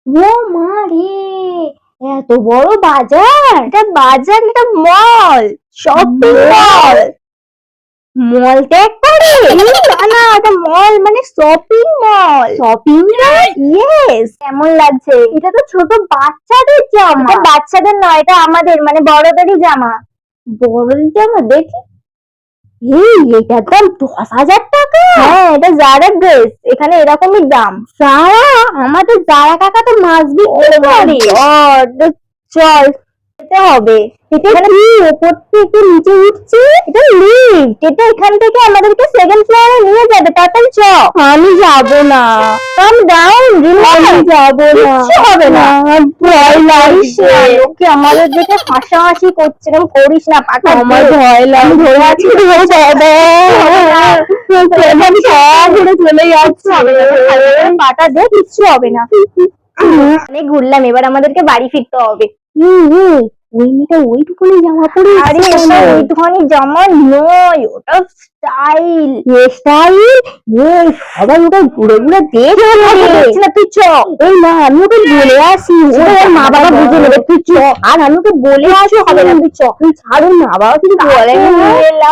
ও মা রে, এত বড় বাজার! এটা বাজার, এটা মল, শপিং মল। মল ত্যাগ করে? না না, এটা মল মানে shopping mall. Shopping mall, yes. কেমন লাগছে? এটা তো ছোট বাচ্চাদের জামা। এটা বাচ্চাদের নয়, এটা আমাদের মানে বড়দেরই জামা। বড়দের জামা দেখি। এই এটার দাম 10,000 টাকা। হ্যাঁ, এটা জারা ড্রেস, এখানে এরকমই দাম। জারা? আমাদের জারা কাকা তো মাছ বিক্রি করে। চল যেতে হবে। এটা কি উপর থেকে নিচে উঠছে? এটা লিফট, এটা এখান থেকে আমাদেরকে সেকেন্ড ফ্লোরে নিয়ে যাবে। তাড়াতাড়ি চ। আমি যাব না। কাম ডাউন, আমি যাব না। কিচ্ছু হবে না। ভয় লাগছে। লোকে আমাদের দেখে হাসাহাসি করছে। এরকম করিস না, পাটা আমার ভয় লাগে। ধরে আছি, ধরে যাবে। ঘুরে চলে যাচ্ছে। পাটা দে, কিচ্ছু হবে না। অনেক ঘুরলাম, এবার আমাদেরকে বাড়ি ফিরতে হবে। ওই মেয়েটা ওইটুকুনি জামা পরে, আরে ওটা ওইটুখানি জামা নয়, ওটা স্টাইল। স্টাইল? সবাই ওটা ঘুরে ঘুরে দেখছে না, তুই চ। এই না, আমি ওকে বলে আসি, ওর মা বাবা বুঝে নেবে, তুই চ। আর আমি ওকে বলে আসি, হবে না, তুই চ। তুই ছাড়ুন, মা বাবা কিছু বলে না।